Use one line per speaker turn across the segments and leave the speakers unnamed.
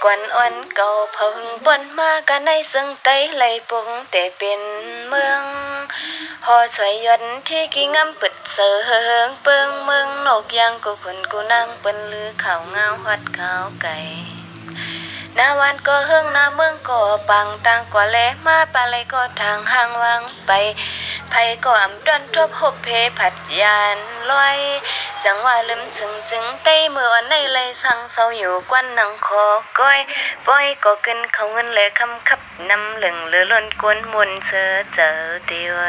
กวนอ่อนเก่าเผาหึงปนมากันในซึ่งไตไหลปุงแต่เป็นเมืองหอสวยยนที่กี่งำปึดเสือเฮิงเปิงเมืองนกยางกูผลกูนั่งเปิ้นลือข่าวเงาฮัดข่าวไก่หน้าวันก็เฮิงหน้าเมืองก็ปังต่างกว่าแลมาปาไหลก็ทางห่างวางไปไผก็อำดอนทบหบเพผัดยานลอยจังว่าลืมจึงเต้มือวันในเลยสั่งเศร้าอยู่กวนนังคอก้อยป้อยก็กินเขาเงินเลยคำคับนำเหลืองเลือล้นกวนมุนเสือเจอเดียว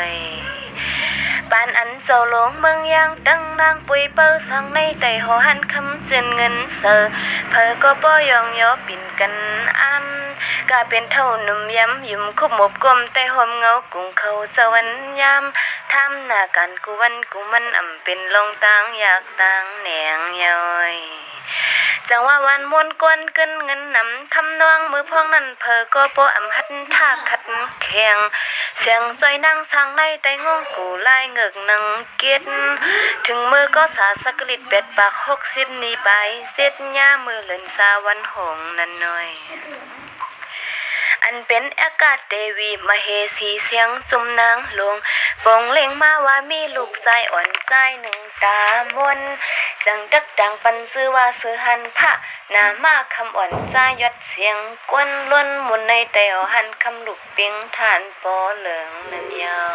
ปานอันเศร้าหลงเมืองยางดังนางปุยเปิ้ลสังในไตหอหันคำจืนเงินเสือเพอก็ป้อยองยอปิ่นกันอ้ำกาเป็นเท่าหนุ่มย้ำยุ่มคุบหมบกลมแต่หอมเงากุ้งเขาเจ้าวันยามทำหน้ากันกูวันกูมันอ่ำเป็นลงต่างอยากต่างแหนงย้อยจังว่าวันมวนกวนเกินเงินนำทำนองมือพองนั่นเพอก็โปอ่ำหัดท่าขัดแข็งเสียงซอยนั่งสร้างในไตงงกูไล่เงึกนังเกียดถึงมือก็สาสกฤตเป็ดปาก60นี้ไปเส็ดย่ามือเล่นสาวันหงนั่นหน่อยอันเป็นอากาศเดวีมเหสีเสียงจุมนางหลวงปงเล็งมาว่ามีลูกชายอ่อนใจหนึ่งตามนจังดักดังปันซื้อว่าซื้อหันพระนามาคำอ่อนใจยดเสียงกวนล้วนมุนในแต่หันคำลูกเปียงฐานปอเหลืองนั่นยาว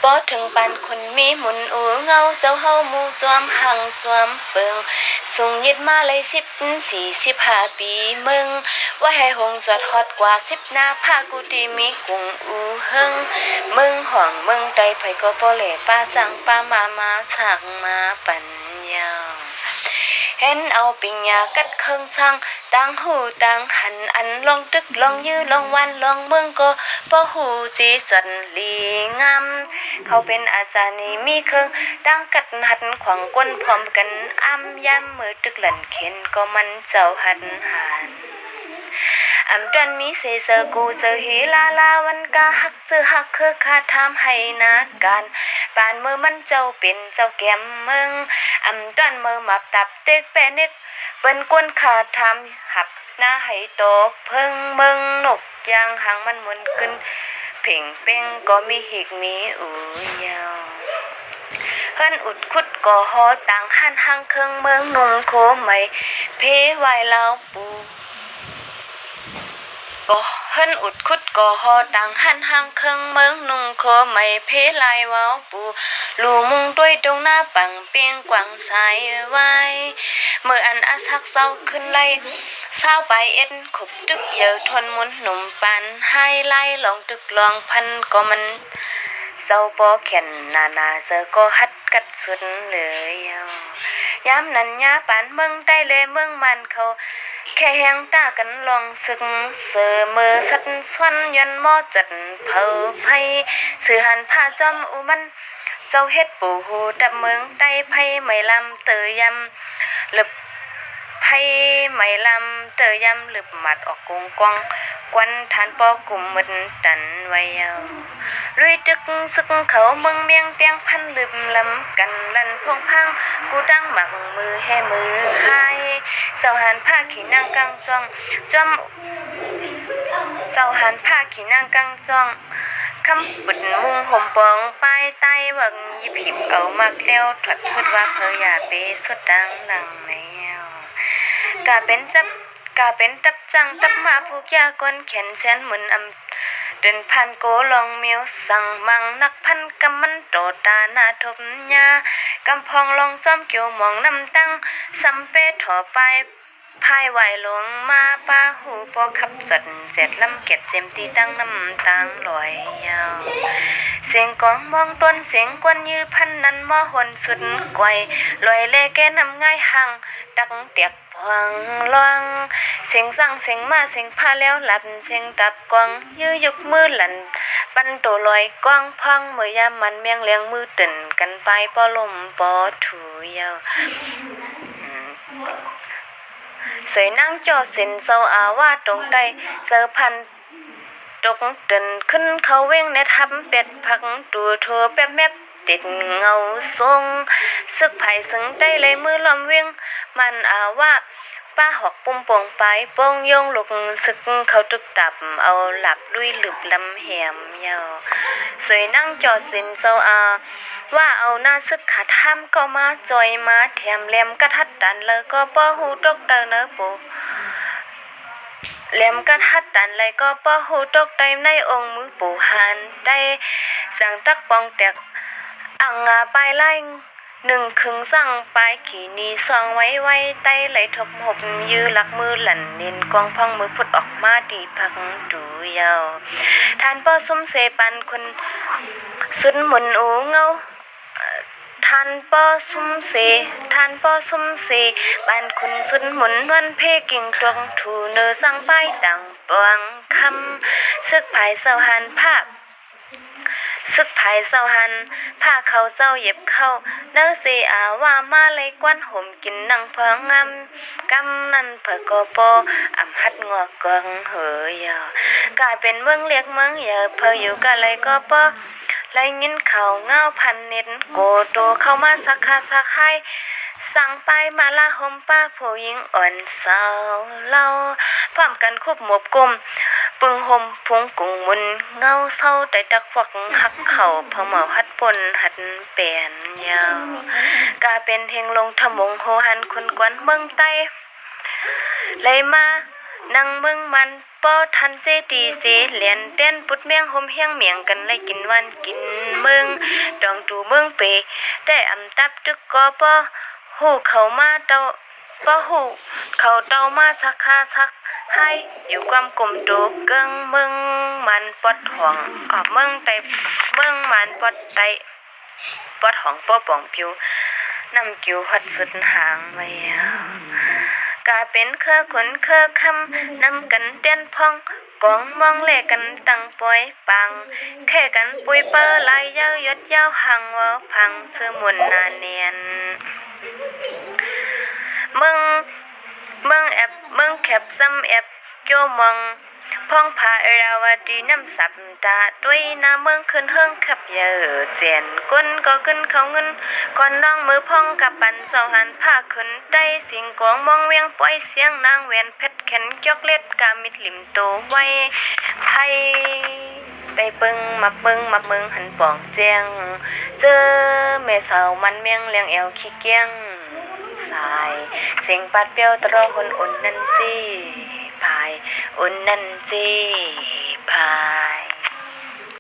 ปอถึงปานคนมีหมุนอูเงาเจ้าเฮามูจวมหังจวมเปิงส่งยึดมาเลย45 ปีมึงว่าให้หงจอดฮอดกว่า10หน้าผ้ากูดีมีกุ้งอูเฮิงมึงห่องมึงใจไผก็บ่แลป้าจังป้ามาฉากมาปัญญาเห็นเอาปิญญากัดเครื่องช่างต่างหูต่างหันอันลองตึกลองยื้อลองวันลองเมืองก็บ่หูจีสันลีงามเขาเป็นอาจารย์นี่มีเครื่องตั้งกัดหันขวางก้นพร้อมกันอ้ำย้ำมือตึกหลั่นเข็นก็มันเจ้าหันอำดันมีเสเสกูเจอเฮลาวันกาฮักเจอฮักคือคาทำให้นาการปานมือมันเจ้าเป็นเจ้าแก้มเมืองอำดันมือมับตับเต็กแปะเน็กเปิ้นกวนคาทำหับหน้าให้โตเพิ่งเมืองนกยางหางมันหมุนขึ้นเพ่งเป้งก็มีหิกมีอูยาวเฮิรนอุดคุดก่อหอต่างหันหางเครื่องเมืองนุ่งโคไหมเพไวลาวปูก็เฮิรนอุดคุดก่อหอต่างหันหางเครื่องเมืองนุ่งโคไหมเพลายว้าวปูลูมุงด้วยตรงหน้าปังเปียงกวางสายไว้เมื่ออันอาซักเศร้าขึ้นไล่เศร้าไปเอ็ดขบตึกเยอะทนมุนหนุ่มปันให้ไล่ลองตึกลองพันก็มันเศร้าปอแขนนาเจอก็ฮัดกัดสุดเลยยามนั้นยาปานเมืองใต้เลยเมืองมันเขาแค่แหงตากันลองสึกเสือมือสัดสวนยันหม้อจัดเผาไผ่สื่อหันผ้าจอมอุมันเจ้าเฮ็ดปูหูดับเมืองใต้ไผ่ไม่ลำเตยำลึบไผ่ไม่ลำเตยำลึบหมัดออกกงกวางกวนฐานปอกุมมึนตันไว้ลุยตึกซึกเขาเมืองเมียงเตียงพันลืมลำกันลันพวงพังกูตั้งหมักมือให้มือหายเสาหันผ้าขีนางกังจองจอมเสาหันผ้าขีนางกังจองคำปุดมุงห่มปองปลายไตวังยิบหิบเอามากเลี้ยวถอดพูดว่าเพออย่าเปสุดดังดังแนวกาเป็นตับจังตับมาผูกยากนแขนแสนหมุนอำเดินผ่านโกลองเมียวสั่งมังนักพันกำมันโตตาหน้าทบยากำพองลองจอมเกี่ยวมองน้ำตั้งสัมเปถอไปพายไหวลงมาป้าหูพอขับสัดเสร็จลำเก็ดเจมตีตั้งน้ำตังลอยยาวเสียงกองมองต้นเสียงกวนยื้อพันนั้นมอหนสุดไกวลอยเล่แกนำง่ายหังตักเตียกพวงลองเสียงสั่งเสียงมาเสียงพาแล้วหลับเสียงตับกองยื้อยกมือหลันปันโตลอยกว้างพังเมื่อยามมันเมียงเลี้ยงมือตื่นกันไปปอลมปอถูยาวสวยนั่งจอเส้นเศร้าอาว่าตรงใต้เจอพันตกเดินขึ้นเขาเว้งในทับเป็ดพักตัวโทแป๊บแมบติดเงาทรงซึกไผ่สึงได้เลยมือลอมเว้งมันอาว่า ป้าหอกปุ่มปงไปโป้งโยงลูกซึกเขาตึกดับเอาหลับด้วยหลึบลำแหมยาวสวยนั่งจอดสินเซาว่าเอาหน้าซึกขาทำก็มาจอยมาแถมแหลมกระทัดดันเลยก็ป้อหูตกเตอเนอปูแหลมกระทัดดันเลยก็ป้อหูตกเตในองค์มือปู่หันได้สั่งตักปองแตกอังไปไล่หนึ่งครึ่งสั่งปลายขี่นีซองไว้ไต้ไหลทบหบยื้อลักมือหลั่นนินกองพังมือพุดออกมาดีพักดูยาวทานป้อซุ้มเสปันคนสุนหมุนอูเงาทานป้อซุ้มเสบ้านคุณสุนหมุนวันเพกิ่งตวงถูเนอสั่งป้ายดังปวงคำซึกภายเสาหันภาพซึกภายเศร้าหันผ้าเขาเศร้าเย็บเข้าเนื้อสีว่ามาเลยกวนห่มกินนังเพิงกำนั่นเผอกโปอำหัดงอกกองเหยกลายเป็นเมืองเรียกเมืองเยอะเพออยู่กันเลยก็ปอไรงินเขาเงาพันเน็ตโกโตเข้ามาสักให้สั่งไปมาละห่มป้าผู้หญิงอ่อนสาวเล่าพร้อมกันคุบหมบกลมปึงห่มพุงกุ่งมุนเงาเศร้าแต่ตะควักหักเข่าพะเหมาหัดปนหัดเปลี่ยนยาวกาเป็นเฮงลงทมงโหหันคนกวนเมืองใต้เลยมานั่งเมืองมันป้อทันเจตีสีเหรียญเต้นปุดเมียงห่มเฮียงเมียงกันเลยกินวันกินเมืองดองตูเมืองเปได้อำตับตึกกอป้อหูเขามาเตาป้อหูเขาเตามาสักให้อยู่ความกลมโตเกิงเมืองมันปอดห่องเมืองไตเมืองมันปอดไตปอดห่องป้อป่องผิวนำกิวหัดสุดหางไว้กาเป็นเครือขนเครือคำนำกันเต้นพองกองมองเล่กันตั้งปอยปังแค่กันปุยเปอลายยาวยดยาวหังว่าพังเสื้อมุนนาเนียนเมืองแอบเมืองแคบซ้ำแอบโจมองพ้องผาเอราวดีน้ำสับตาด้วยน้ำเมืองขึ้นเฮิงขับเยอะเจียนก้นก็ขึ้นเขาเงินก่อนน้องมือพ้องกับปันเสาหันผ้าขึ้นได้สิงกองมองเวียงปล่อยเสียงนางแหวนเพชรแขนจอกเล็ดกามิดลิมโตไว้ไทยได้เบิ่งมาเมืองหันป่องเจียงเจอแม่สาวมันเมียงเลี้ยงแอวขี้เกี้ยงสายเสียงปัดเปียวตรอคนอุ่นนั่นจีพายอุ่นนั่นจีพาย